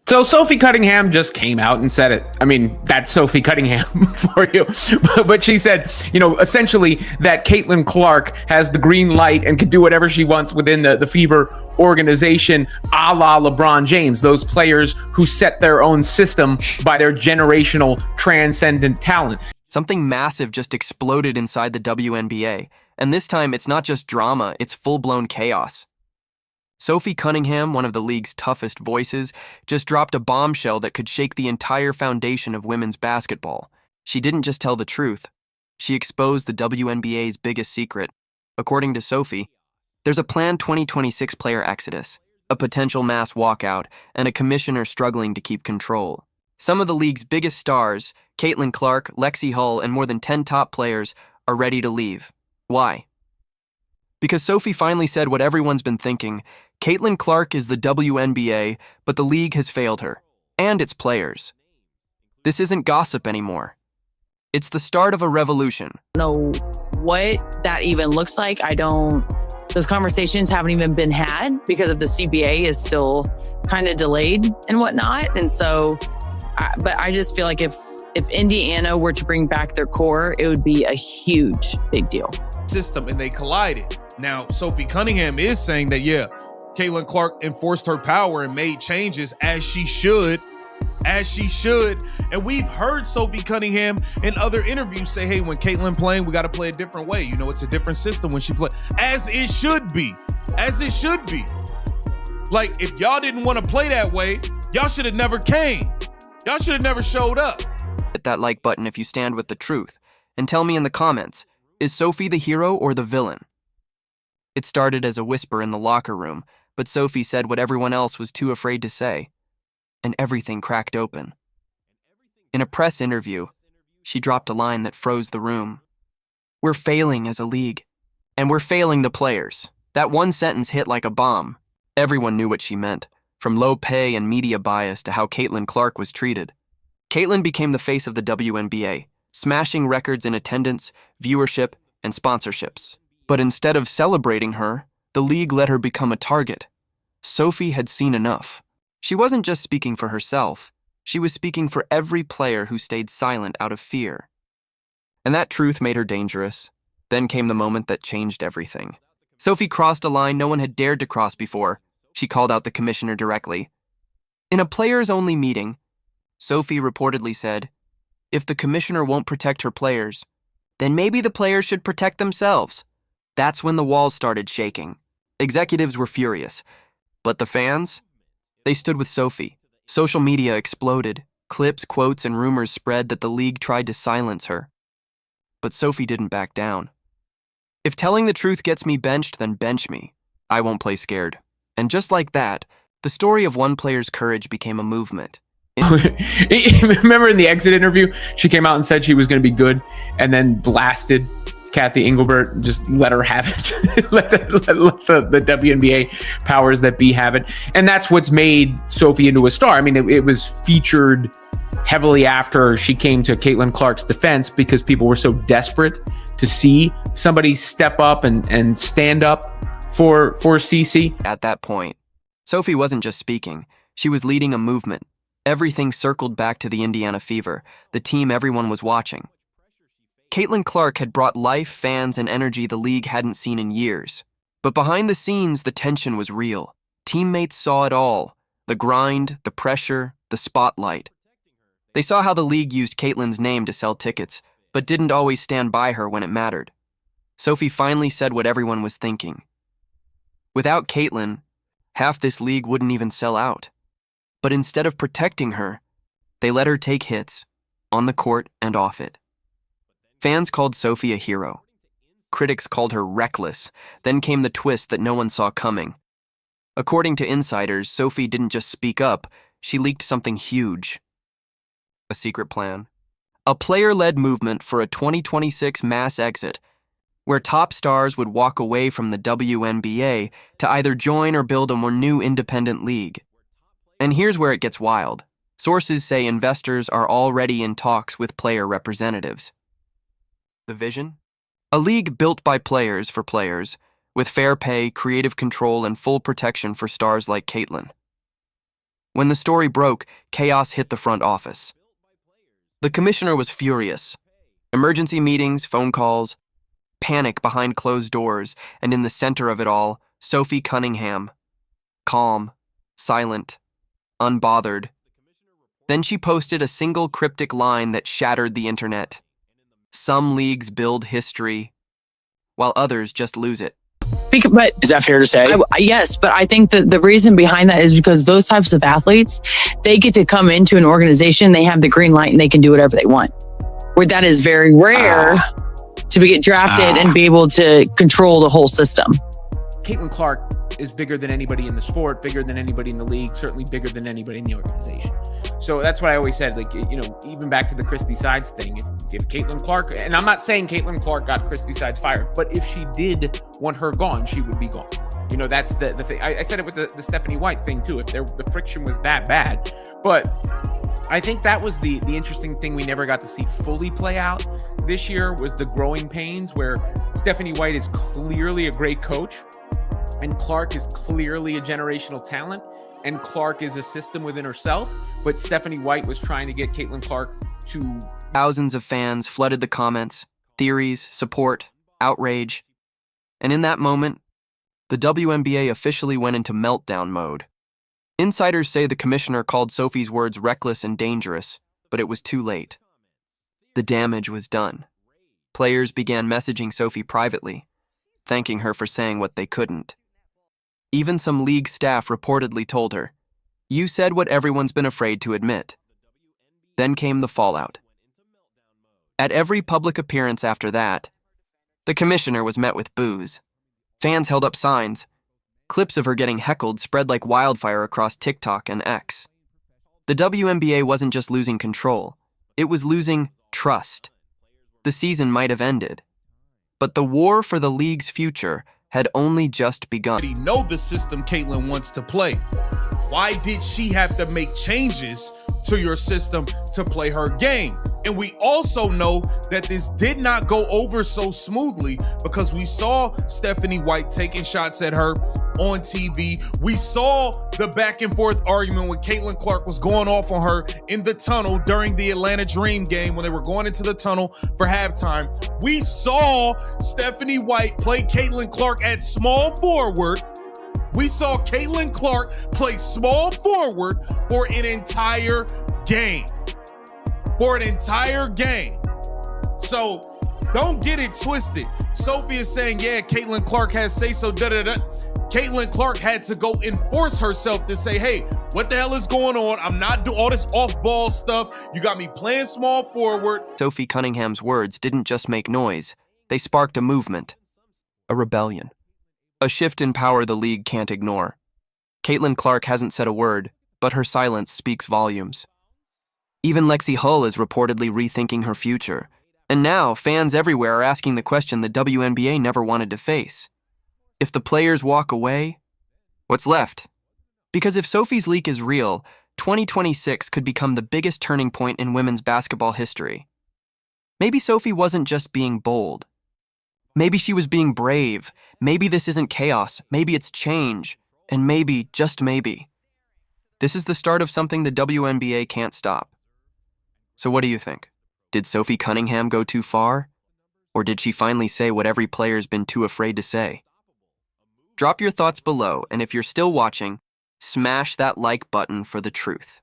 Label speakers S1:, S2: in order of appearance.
S1: So Sophie Cunningham just came out and said it. I mean, that's Sophie Cunningham for you. But she said, essentially that Caitlin Clark has the green light and can do whatever she wants within the Fever organization, a la LeBron James, those players who set their own system by their generational transcendent talent.
S2: Something massive just exploded inside the WNBA. And this time, it's not just drama, it's full-blown chaos. Sophie Cunningham, one of the league's toughest voices, just dropped a bombshell that could shake the entire foundation of women's basketball. She didn't just tell the truth. She exposed the WNBA's biggest secret. According to Sophie, there's a planned 2026 player exodus, a potential mass walkout, and a commissioner struggling to keep control. Some of the league's biggest stars, Caitlin Clark, Lexi Hull, and more than 10 top players, are ready to leave. Why? Because Sophie finally said what everyone's been thinking. Caitlin Clark is the WNBA, but the league has failed her, and its players. This isn't gossip anymore. It's the start of a revolution.
S3: I don't know what that even looks like. Those conversations haven't even been had because of the CBA is still kind of delayed and whatnot. And so, but I just feel like if Indiana were to bring back their core, it would be a huge, big deal.
S4: System and they collided. Now, Sophie Cunningham is saying that, yeah, Caitlin Clark enforced her power and made changes as she should. And we've heard Sophie Cunningham in other interviews say, hey, when Caitlin playing, we got to play a different way. It's a different system when she play, as it should be. Like, if y'all didn't want to play that way, y'all should have never came. Y'all should have never showed up.
S2: Hit that like button if you stand with the truth. And tell me in the comments, is Sophie the hero or the villain? It started as a whisper in the locker room, but Sophie said what everyone else was too afraid to say. And everything cracked open. In a press interview, she dropped a line that froze the room. We're failing as a league. And we're failing the players. That one sentence hit like a bomb. Everyone knew what she meant, from low pay and media bias to how Caitlin Clark was treated. Caitlin became the face of the WNBA, smashing records in attendance, viewership, and sponsorships. But instead of celebrating her, the league let her become a target. Sophie had seen enough. She wasn't just speaking for herself. She was speaking for every player who stayed silent out of fear. And that truth made her dangerous. Then came the moment that changed everything. Sophie crossed a line no one had dared to cross before. She called out the commissioner directly. In a players-only meeting, Sophie reportedly said, if the commissioner won't protect her players, then maybe the players should protect themselves. That's when the walls started shaking. Executives were furious. But the fans? They stood with Sophie. Social media exploded. Clips, quotes, and rumors spread that the league tried to silence her. But Sophie didn't back down. If telling the truth gets me benched, then bench me. I won't play scared. And just like that, the story of one player's courage became a movement.
S1: Remember in the exit interview, she came out and said she was going to be good and then blasted Kathy Engelbert and just let her have it. let the WNBA powers that be have it. And that's what's made Sophie into a star. I mean, it was featured heavily after she came to Caitlin Clark's defense because people were so desperate to see somebody step up and stand up for CC.
S2: At that point, Sophie wasn't just speaking. She was leading a movement. Everything circled back to the Indiana Fever, the team everyone was watching. Caitlin Clark had brought life, fans, and energy the league hadn't seen in years. But behind the scenes, the tension was real. Teammates saw it all. The grind, the pressure, the spotlight. They saw how the league used Caitlin's name to sell tickets, but didn't always stand by her when it mattered. Sophie finally said what everyone was thinking. Without Caitlin, half this league wouldn't even sell out. But instead of protecting her, they let her take hits, on the court and off it. Fans called Sophie a hero. Critics called her reckless. Then came the twist that no one saw coming. According to insiders, Sophie didn't just speak up, she leaked something huge. A secret plan. A player-led movement for a 2026 mass exit, where top stars would walk away from the WNBA to either join or build a more new independent league. And here's where it gets wild. Sources say investors are already in talks with player representatives. The vision? A league built by players for players, with fair pay, creative control, and full protection for stars like Caitlin. When the story broke, chaos hit the front office. The commissioner was furious. Emergency meetings, phone calls, panic behind closed doors, and in the center of it all, Sophie Cunningham. Calm, silent, unbothered. Then she posted a single cryptic line that shattered the internet. Some leagues build history, while others just lose it.
S3: But
S5: Is that fair to say?
S3: yes, but I think that the reason behind that is because those types of athletes, they get to come into an organization, they have the green light, and they can do whatever they want. Where that is very rare to get drafted and be able to control the whole system.
S1: Caitlin Clark is bigger than anybody in the sport, bigger than anybody in the league, certainly bigger than anybody in the organization. So that's what I always said, like, you know, even back to the Christy Sides thing, if Caitlin Clark, and I'm not saying Caitlin Clark got Christy Sides fired, but if she did want her gone, she would be gone. You know, that's the thing. I said it with the Stephanie White thing too, if the friction was that bad. But I think that was the interesting thing we never got to see fully play out this year, was the growing pains, where Stephanie White is clearly a great coach, and Clark is clearly a generational talent, and Clark is a system within herself, but Stephanie White was trying to get Caitlin Clark to...
S2: Thousands of fans flooded the comments, theories, support, outrage. And in that moment, the WNBA officially went into meltdown mode. Insiders say the commissioner called Sophie's words reckless and dangerous, but it was too late. The damage was done. Players began messaging Sophie privately, thanking her for saying what they couldn't. Even some league staff reportedly told her, "You said what everyone's been afraid to admit." Then came the fallout. At every public appearance after that, the commissioner was met with boos. Fans held up signs. Clips of her getting heckled spread like wildfire across TikTok and X. The WNBA wasn't just losing control, it was losing trust. The season might have ended, but the war for the league's future had only just begun.
S4: We know the system Caitlin wants to play. Why did she have to make changes to your system to play her game? And we also know that this did not go over so smoothly, because we saw Stephanie White taking shots at her on TV. We saw the back and forth argument when Caitlin Clark was going off on her in the tunnel during the Atlanta Dream game when they were going into the tunnel for halftime. We saw Stephanie White play Caitlin Clark at small forward. We saw Caitlin Clark play small forward for an entire game. For an entire game. So don't get it twisted. Sophie is saying, yeah, Caitlin Clark has say-so, da-da-da. Caitlin Clark had to go enforce herself to say, hey, what the hell is going on? I'm not doing all this off-ball stuff. You got me playing small forward.
S2: Sophie Cunningham's words didn't just make noise. They sparked a movement, a rebellion, a shift in power the league can't ignore. Caitlin Clark hasn't said a word, but her silence speaks volumes. Even Lexi Hull is reportedly rethinking her future. And now, fans everywhere are asking the question the WNBA never wanted to face. If the players walk away, what's left? Because if Sophie's leak is real, 2026 could become the biggest turning point in women's basketball history. Maybe Sophie wasn't just being bold. Maybe she was being brave. Maybe this isn't chaos. Maybe it's change. And maybe, just maybe, this is the start of something the WNBA can't stop. So what do you think? Did Sophie Cunningham go too far? Or did she finally say what every player's been too afraid to say? Drop your thoughts below, and if you're still watching, smash that like button for the truth.